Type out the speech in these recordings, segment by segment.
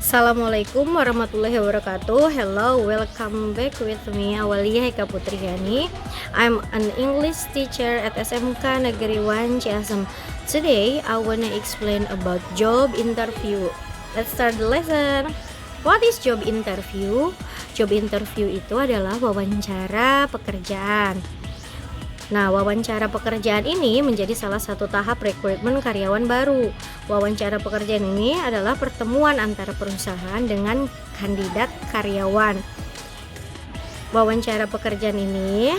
Assalamualaikum warahmatullahi wabarakatuh. Hello, welcome back with me Awalia Heka Putriani. I'm an English teacher at SMK Negeri 1 Ciasem. Today I wanna explain about job interview. Let's start the lesson. What is job interview? Job interview itu adalah wawancara pekerjaan. Nah, wawancara pekerjaan ini menjadi salah satu tahap rekrutmen karyawan baru. Wawancara pekerjaan ini adalah pertemuan antara perusahaan dengan kandidat karyawan. Wawancara pekerjaan ini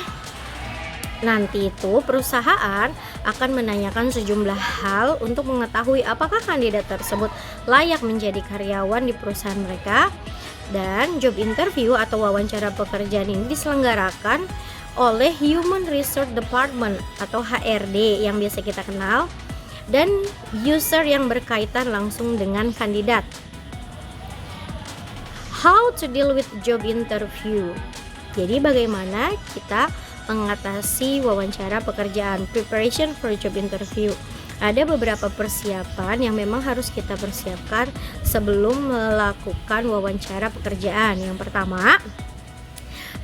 nanti itu perusahaan akan menanyakan sejumlah hal untuk mengetahui apakah kandidat tersebut layak menjadi karyawan di perusahaan mereka. Dan job interview atau wawancara pekerjaan ini diselenggarakan oleh Human Resource Department atau HRD yang biasa kita kenal, dan user yang berkaitan langsung dengan kandidat. How to deal with job interview? Jadi bagaimana kita mengatasi wawancara pekerjaan, preparation for job interview. Ada beberapa persiapan yang memang harus kita persiapkan sebelum melakukan wawancara pekerjaan. Yang pertama,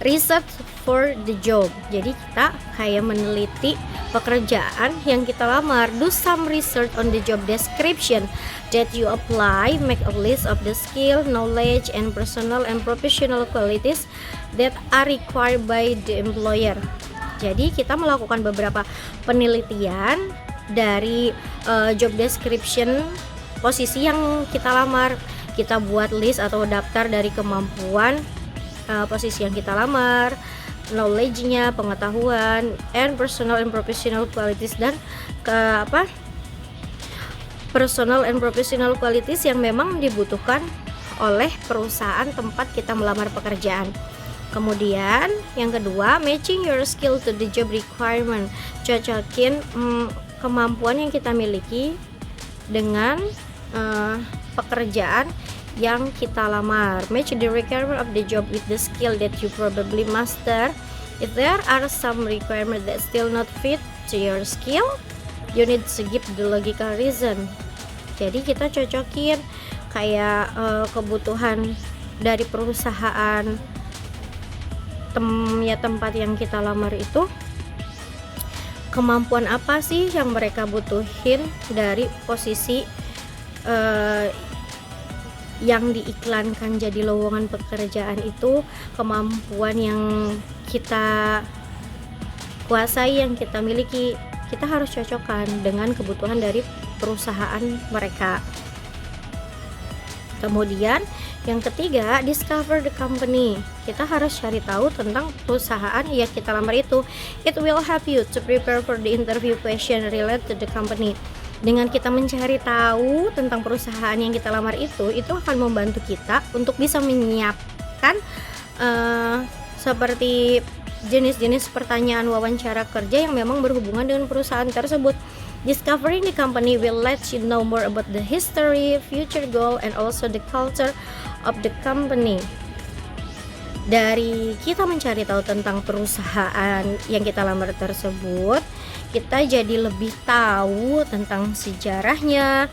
research for the job. Jadi kita kayak meneliti pekerjaan yang kita lamar. Do some research on the job description that you apply. Make a list of the skill, knowledge, and personal and professional qualities that are required by the employer. Jadi kita melakukan beberapa penelitian dari job description posisi yang kita lamar. Kita buat list atau daftar dari kemampuan posisi yang kita lamar, knowledge-nya, pengetahuan, and personal and professional qualities, dan personal and professional qualities yang memang dibutuhkan oleh perusahaan tempat kita melamar pekerjaan. Kemudian yang kedua, matching your skill to the job requirement. Cocokin kemampuan yang kita miliki dengan pekerjaan yang kita lamar. Match the requirement of the job with the skill that you probably master. If there are some requirements that still not fit to your skill, you need to give the logical reason. Jadi kita cocokin kayak kebutuhan dari perusahaan tempat yang kita lamar itu, kemampuan apa sih yang mereka butuhin dari posisi yang diiklankan jadi lowongan pekerjaan itu, kemampuan yang kita kuasai, yang kita miliki, kita harus cocokkan dengan kebutuhan dari perusahaan mereka. Kemudian yang ketiga, discover the company. Kita harus cari tahu tentang perusahaan yang kita lamar itu. It will help you to prepare for the interview question related to the company. Dengan kita mencari tahu tentang perusahaan yang kita lamar itu akan membantu kita untuk bisa menyiapkan seperti jenis-jenis pertanyaan wawancara kerja yang memang berhubungan dengan perusahaan tersebut. Discovering the company will let you know more about the history, future goal, and also the culture of the company. Dari kita mencari tahu tentang perusahaan yang kita lamar tersebut, kita jadi lebih tahu tentang sejarahnya,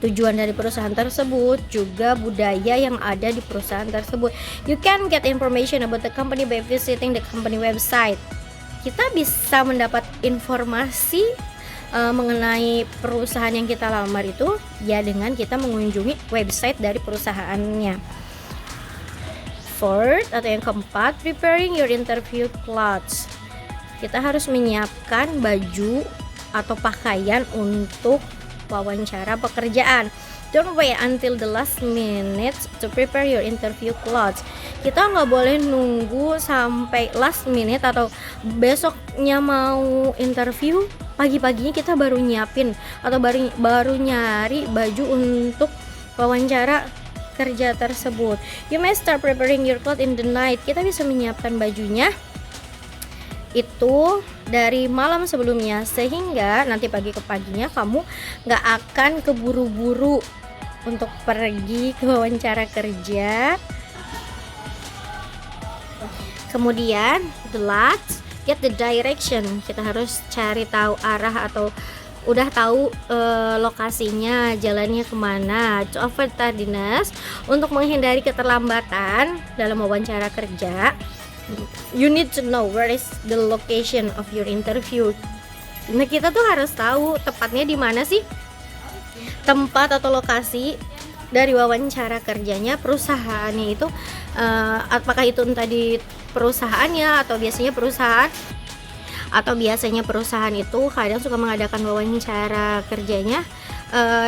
tujuan dari perusahaan tersebut, juga budaya yang ada di perusahaan tersebut. You can get information about the company by visiting the company website. Kita bisa mendapat informasi mengenai perusahaan yang kita lamar itu ya dengan kita mengunjungi website dari perusahaannya. Fourth, atau yang keempat, preparing your interview clothes. Kita harus menyiapkan baju atau pakaian untuk wawancara pekerjaan. Don't wait until the last minute to prepare your interview clothes. Kita nggak boleh nunggu sampai last minute atau besoknya mau interview, pagi-paginya kita baru nyiapin atau baru nyari baju untuk wawancara kerja tersebut. You may start preparing your clothes in the night. Kita bisa menyiapkan bajunya itu dari malam sebelumnya, sehingga nanti pagi ke paginya kamu nggak akan keburu-buru untuk pergi ke wawancara kerja. Kemudian the last, get the direction. Kita harus cari tahu arah atau udah tahu lokasinya, jalannya kemana. To avoid tardiness, untuk menghindari keterlambatan dalam wawancara kerja, you need to know where is the location of your interview. Nah, kita tuh harus tahu tepatnya di mana sih tempat atau lokasi dari wawancara kerjanya perusahaannya itu, apakah itu entah di perusahaannya atau biasanya perusahaan itu kadang suka mengadakan wawancara kerjanya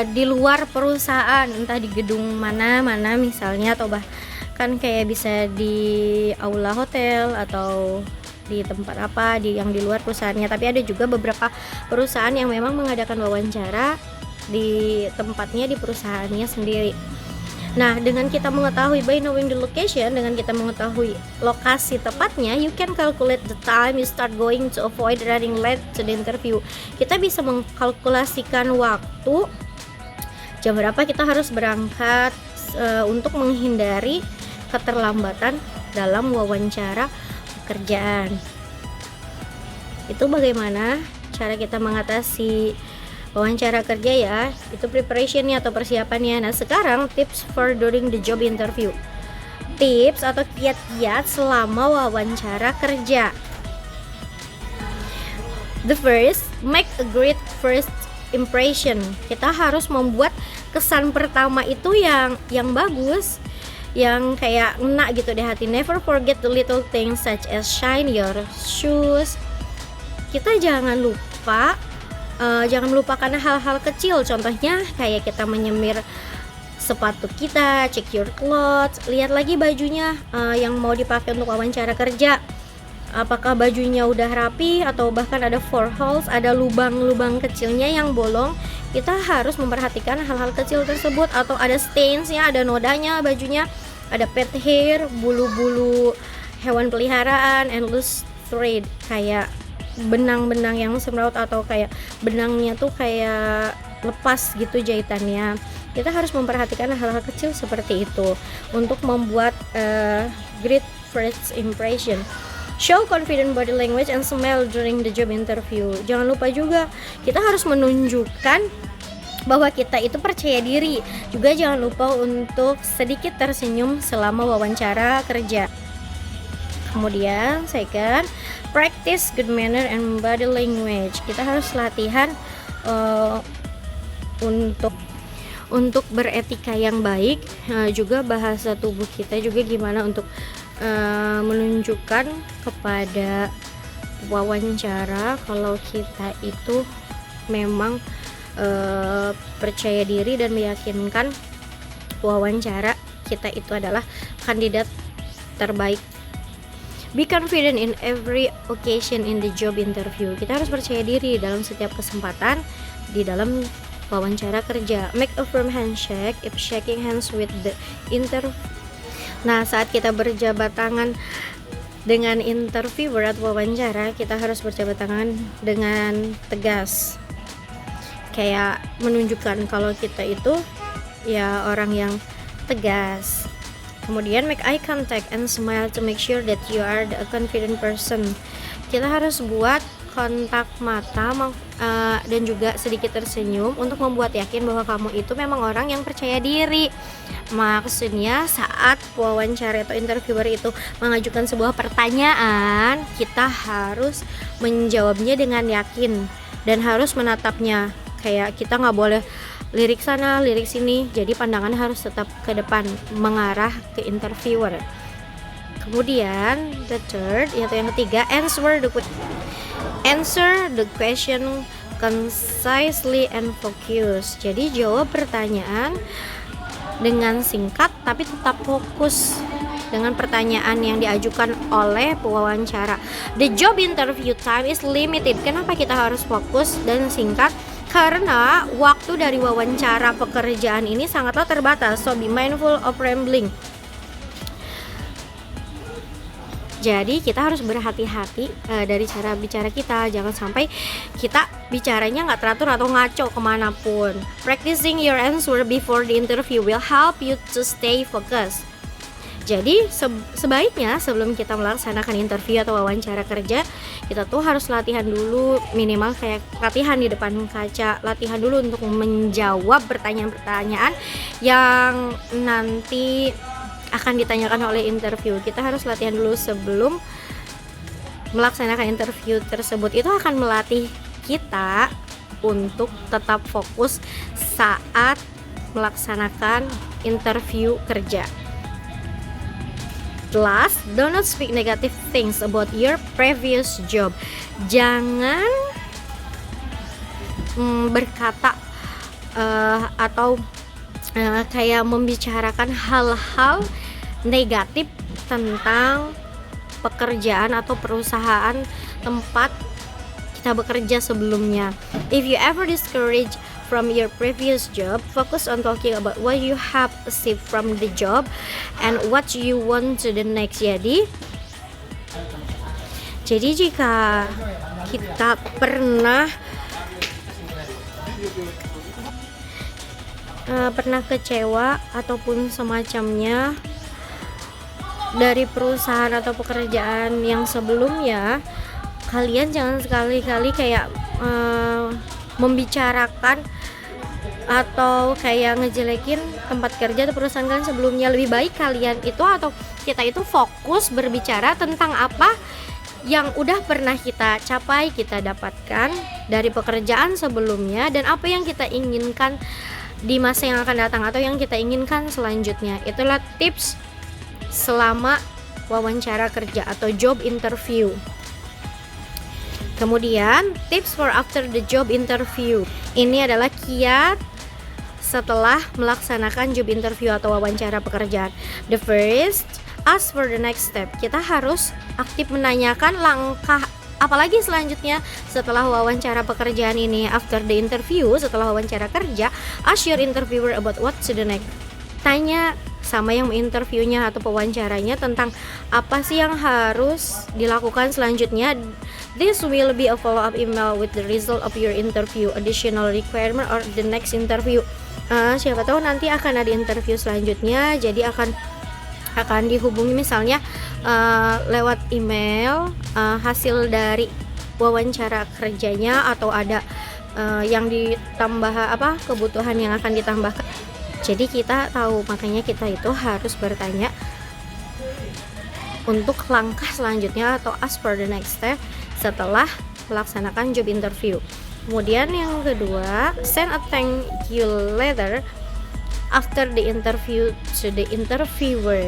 di luar perusahaan, entah di gedung mana misalnya, atau bahkan kayak bisa di aula hotel atau di tempat apa yang di luar perusahaannya. Tapi ada juga beberapa perusahaan yang memang mengadakan wawancara di tempatnya, di perusahaannya sendiri. Nah, dengan kita mengetahui, by knowing the location, dengan kita mengetahui lokasi tepatnya, you can calculate the time you start going to avoid running late to the interview. Kita bisa mengkalkulasikan waktu, jam berapa kita harus berangkat untuk menghindari keterlambatan dalam wawancara pekerjaan. Itu bagaimana cara kita mengatasi wawancara kerja ya, itu preparationnya atau persiapannya. Nah, sekarang tips for during the job interview, tips atau kiat-kiat selama wawancara kerja. The first, make a great first impression. Kita harus membuat kesan pertama itu yang bagus, yang kayak ngena gitu di hati. Never forget the little things such as shine your shoes. Kita jangan melupakan hal-hal kecil, contohnya kayak kita menyemir sepatu kita, check your clothes, lihat lagi bajunya yang mau dipakai untuk wawancara kerja, apakah bajunya udah rapi atau bahkan ada 4 holes, ada lubang-lubang kecilnya yang bolong. Kita harus memperhatikan hal-hal kecil tersebut, atau ada stainsnya, ada nodanya bajunya, ada pet hair, bulu-bulu hewan peliharaan, and loose thread, kayak benang-benang yang semraut atau kayak benangnya tuh kayak lepas gitu jahitannya. Kita harus memperhatikan hal-hal kecil seperti itu untuk membuat great first impression. Show confident body language and smile during the job interview. Jangan lupa juga kita harus menunjukkan bahwa kita itu percaya diri. Juga jangan lupa untuk sedikit tersenyum selama wawancara kerja. Kemudian second, practice good manner and body language. Kita harus latihan untuk beretika yang baik, juga bahasa tubuh kita juga gimana untuk menunjukkan kepada wawancara kalau kita itu memang percaya diri dan meyakinkan wawancara kita itu adalah kandidat terbaik. Be confident in every occasion in the job interview. Kita harus percaya diri dalam setiap kesempatan di dalam wawancara kerja. Make a firm handshake if shaking hands with the interview. Nah, saat kita berjabat tangan dengan interviewer atau wawancara, kita harus berjabat tangan dengan tegas, kayak menunjukkan kalau kita itu ya orang yang tegas. Kemudian make eye contact and smile to make sure that you are the confident person. Kita harus buat kontak mata dan juga sedikit tersenyum untuk membuat yakin bahwa kamu itu memang orang yang percaya diri. Maksudnya saat wawancara atau interviewer itu mengajukan sebuah pertanyaan, kita harus menjawabnya dengan yakin dan harus menatapnya. Kayak kita nggak boleh lirik sana, lirik sini. Jadi pandangan harus tetap ke depan, mengarah ke interviewer. Kemudian the third, yaitu yang ketiga, answer the question concisely and focus. Jadi jawab pertanyaan dengan singkat tapi tetap fokus dengan pertanyaan yang diajukan oleh pewawancara. The job interview time is limited. Kenapa kita harus fokus dan singkat? Karena waktu dari wawancara pekerjaan ini sangatlah terbatas. So be mindful of rambling. Jadi kita harus berhati-hati dari cara bicara kita. Jangan sampai kita bicaranya nggak teratur atau ngaco kemanapun. Practicing your answer before the interview will help you to stay focused. Jadi sebaiknya sebelum kita melaksanakan interview atau wawancara kerja, kita tuh harus latihan dulu, minimal kayak latihan di depan kaca, latihan dulu untuk menjawab pertanyaan-pertanyaan yang nanti akan ditanyakan oleh interview. Kita harus latihan dulu sebelum melaksanakan interview tersebut. Itu akan melatih kita untuk tetap fokus saat melaksanakan interview kerja. Last, do not speak negative things about your previous job. Jangan berkata atau kayak membicarakan hal-hal negatif tentang pekerjaan atau perusahaan tempat kita bekerja sebelumnya. If you ever discouraged from your previous job, focus on talking about what you have achieved from the job and what you want to the next. Jadi jika kita pernah kecewa ataupun semacamnya dari perusahaan atau pekerjaan yang sebelumnya, kalian jangan sekali-kali kayak membicarakan atau kayak ngejelekin tempat kerja atau perusahaan kalian sebelumnya. Lebih baik kalian itu atau kita itu fokus berbicara tentang apa yang udah pernah kita capai, kita dapatkan dari pekerjaan sebelumnya, dan apa yang kita inginkan di masa yang akan datang atau yang kita inginkan selanjutnya. Itulah tips selama wawancara kerja atau job interview. Kemudian tips for after the job interview. Ini adalah kiat setelah melaksanakan job interview atau wawancara pekerjaan. The first, ask for the next step. Kita harus aktif menanyakan langkah apalagi selanjutnya setelah wawancara pekerjaan ini. After the interview, setelah wawancara kerja, ask your interviewer about what's the next. Tanya sama yang menginterviewnya atau pewawancaranya tentang apa sih yang harus dilakukan selanjutnya. This will be a follow-up email with the result of your interview, additional requirement or the next interview. Siapa tahu nanti akan ada interview selanjutnya, jadi akan dihubungi misalnya lewat email hasil dari wawancara kerjanya, atau ada yang ditambah kebutuhan yang akan ditambahkan. Jadi kita tahu, makanya kita itu harus bertanya untuk langkah selanjutnya atau ask for the next step setelah melaksanakan job interview. Kemudian yang kedua, send a thank you letter after the interview to the interviewer.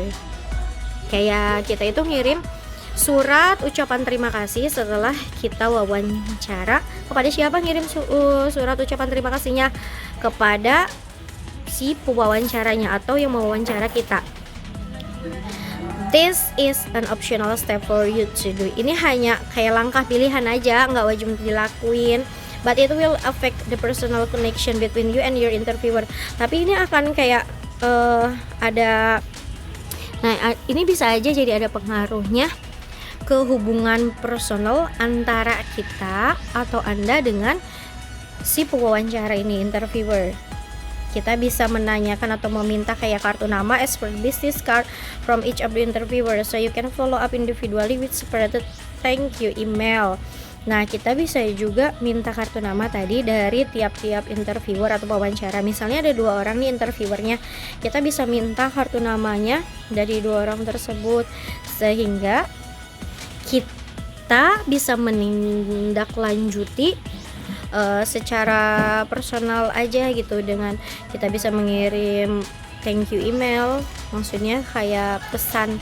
Kayak kita itu ngirim surat ucapan terima kasih setelah kita wawancara. Kepada siapa ngirim surat ucapan terima kasihnya? Kepada si pewawancaranya atau yang mewawancara kita. This is an optional step for you to do. Ini hanya kayak langkah pilihan aja, nggak wajib dilakuin. But it will affect the personal connection between you and your interviewer. Tapi ini akan kayak ini bisa aja jadi ada pengaruhnya ke hubungan personal antara kita atau Anda dengan si pewawancara ini, interviewer. Kita bisa menanyakan atau meminta kayak kartu nama as per business card from each of the interviewer, so you can follow up individually with separated thank you email. Nah, kita bisa juga minta kartu nama tadi dari tiap-tiap interviewer atau wawancara. Misalnya ada 2 orang nih interviewernya, kita bisa minta kartu namanya dari 2 orang tersebut, sehingga kita bisa menindaklanjuti secara personal aja gitu, dengan kita bisa mengirim thank you email, maksudnya kayak pesan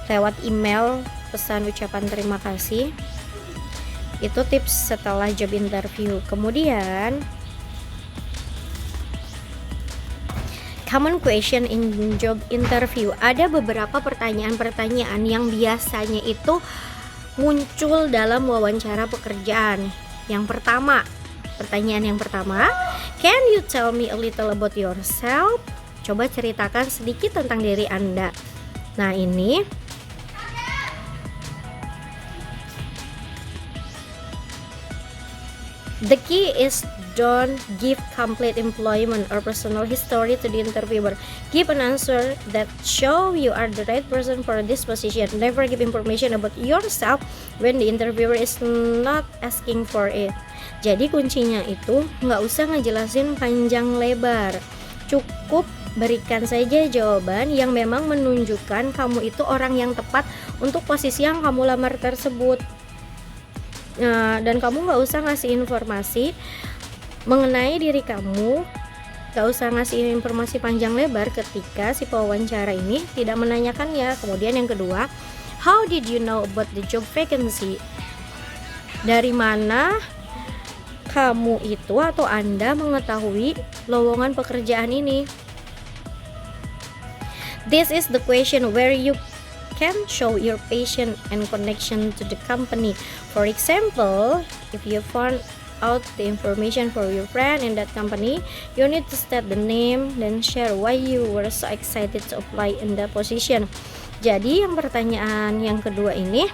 lewat email, pesan ucapan terima kasih. Itu tips setelah job interview. Kemudian common question in job interview. Ada beberapa pertanyaan-pertanyaan yang biasanya itu muncul dalam wawancara pekerjaan. Pertanyaan yang pertama, can you tell me a little about yourself? Coba ceritakan sedikit tentang diri Anda. Nah, ini the key is don't give complete employment or personal history to the interviewer. Give an answer that show you are the right person for this position. Never give information about yourself when the interviewer is not asking for it. Jadi kuncinya itu nggak usah ngejelasin panjang lebar, cukup berikan saja jawaban yang memang menunjukkan kamu itu orang yang tepat untuk posisi yang kamu lamar tersebut. Dan kamu nggak usah ngasih informasi mengenai diri kamu, nggak usah ngasih informasi panjang lebar ketika si pewawancara ini tidak menanyakannya. Kemudian yang kedua, how did you know about the job vacancy? Dari mana kamu itu atau Anda mengetahui lowongan pekerjaan ini? This is the question where you can show your passion and connection to the company. For example, if you found out the information for your friend in that company, you need to state the name then share why you were so excited to apply in that position. Jadi yang pertanyaan yang kedua ini,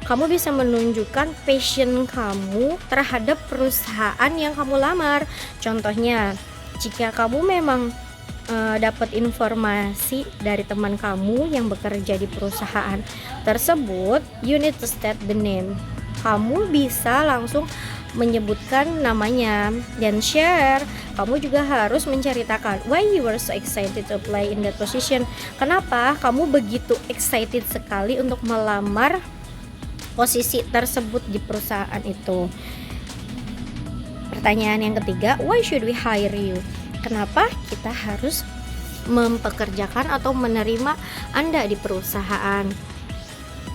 kamu bisa menunjukkan passion kamu terhadap perusahaan yang kamu lamar. Contohnya, jika kamu memang dapat informasi dari teman kamu yang bekerja di perusahaan tersebut, you need to state the name. Kamu bisa langsung menyebutkan namanya dan share. Kamu juga harus menceritakan why you were so excited to apply in that position. Kenapa kamu begitu excited sekali untuk melamar posisi tersebut di perusahaan itu. Pertanyaan yang ketiga, why should we hire you? Kenapa kita harus mempekerjakan atau menerima Anda di perusahaan?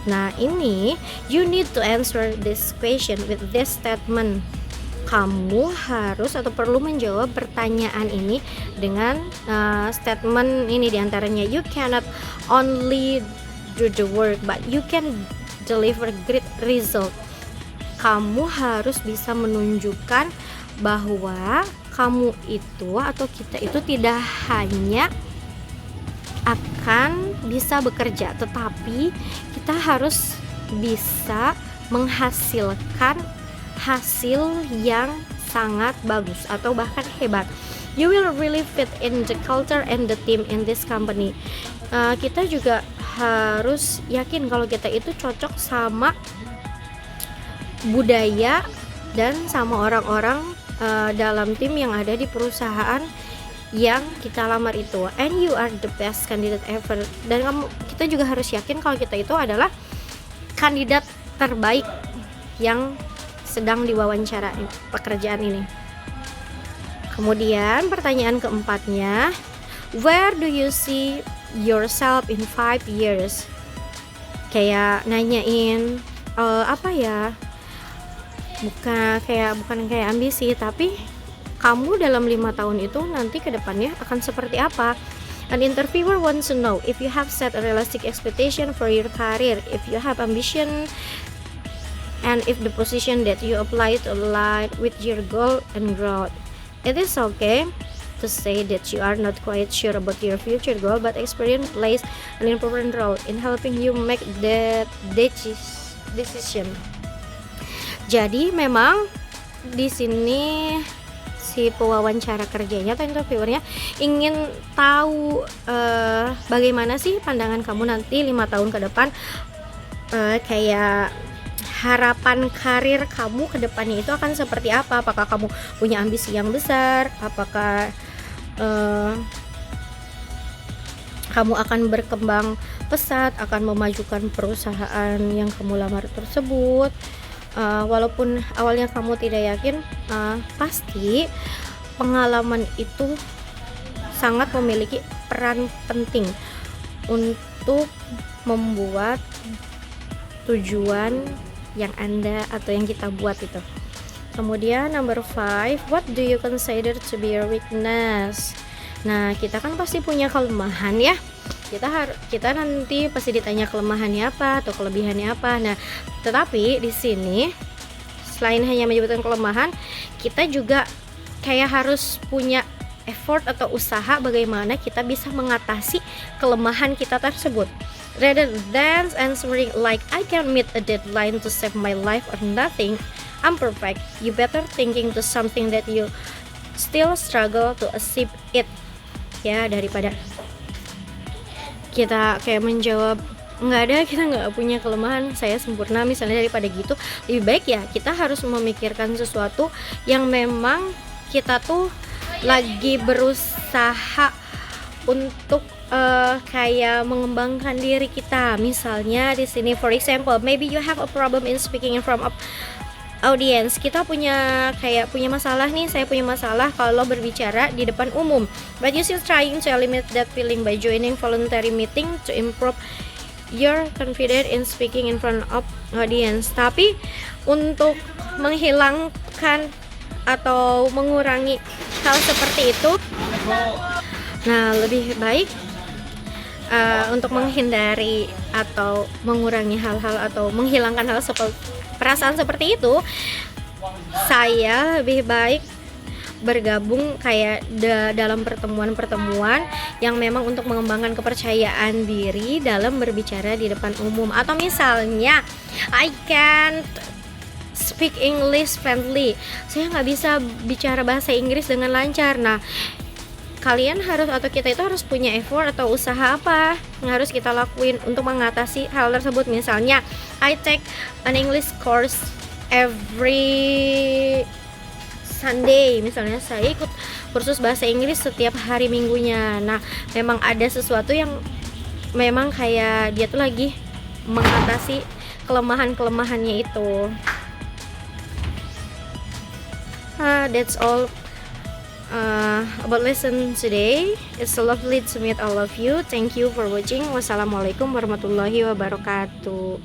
Nah, ini you need to answer this question with this statement. Kamu harus atau perlu menjawab pertanyaan ini dengan statement ini diantaranya, you cannot only do the work but you can deliver great result. Kamu harus bisa menunjukkan bahwa kamu itu atau kita itu tidak hanya akan bisa bekerja, tetapi kita harus bisa menghasilkan hasil yang sangat bagus atau bahkan hebat. You will really fit in the culture and the team in this company. Kita juga harus yakin kalau kita itu cocok sama budaya dan sama orang-orang dalam tim yang ada di perusahaan yang kita lamar itu. And you are the best candidate ever. Dan kita juga harus yakin kalau kita itu adalah kandidat terbaik yang sedang diwawancara pekerjaan ini. Kemudian pertanyaan keempatnya, where do you see yourself in 5 years? Kayak nanyain bukan kayak ambisi, tapi kamu dalam 5 tahun itu nanti ke depannya akan seperti apa? An interviewer wants to know if you have set a realistic expectation for your career, if you have ambition, and if the position that you apply to align with your goal and growth. It is okay to say that you are not quite sure about your future goal, but experience plays an important role in helping you make that decision. Jadi memang di sini si pewawancara kerjanya atau interviewernya ingin tahu bagaimana sih pandangan kamu nanti 5 tahun ke depan, kayak harapan karir kamu ke depannya itu akan seperti apa? Apakah kamu punya ambisi yang besar? Apakah kamu akan berkembang pesat, akan memajukan perusahaan yang kamu lamar tersebut? Walaupun awalnya kamu tidak yakin, pasti pengalaman itu sangat memiliki peran penting untuk membuat tujuan yang Anda atau yang kita buat itu. Kemudian number 5, what do you consider to be your weakness? Nah, kita kan pasti punya kelemahan ya. Kita nanti pasti ditanya kelemahannya apa atau kelebihannya apa. Nah, tetapi di sini selain hanya menyebutkan kelemahan, kita juga kayak harus punya effort atau usaha bagaimana kita bisa mengatasi kelemahan kita tersebut. Rather than answering like I can meet a deadline to save my life or nothing, I'm perfect. You better thinking to something that you still struggle to achieve it. Ya, daripada kita kayak menjawab nggak ada, kita nggak punya kelemahan, saya sempurna misalnya, daripada gitu lebih baik ya kita harus memikirkan sesuatu yang memang kita tuh lagi berusaha untuk kayak mengembangkan diri kita. Misalnya di sini, for example, maybe you have a problem in speaking in front of audience. Kita punya masalah nih, saya punya masalah kalau berbicara di depan umum. But you still trying to eliminate that feeling by joining voluntary meeting to improve your confidence in speaking in front of audience. Tapi untuk menghilangkan atau mengurangi hal seperti itu, nah lebih baik untuk menghindari atau mengurangi hal-hal atau menghilangkan hal perasaan seperti itu, saya lebih baik bergabung kayak dalam pertemuan-pertemuan yang memang untuk mengembangkan kepercayaan diri dalam berbicara di depan umum. Atau misalnya I can't speak English friendly, saya nggak bisa bicara bahasa Inggris dengan lancar. Nah, kalian harus atau kita itu harus punya effort atau usaha apa yang harus kita lakuin untuk mengatasi hal tersebut. Misalnya I take an English course every Sunday, misalnya saya ikut kursus bahasa Inggris setiap hari minggunya. Nah, memang ada sesuatu yang memang kayak dia tuh lagi mengatasi kelemahan-kelemahannya itu. That's all about lesson today. It's so lovely to meet all of you. Thank you for watching. Wassalamualaikum warahmatullahi wabarakatuh.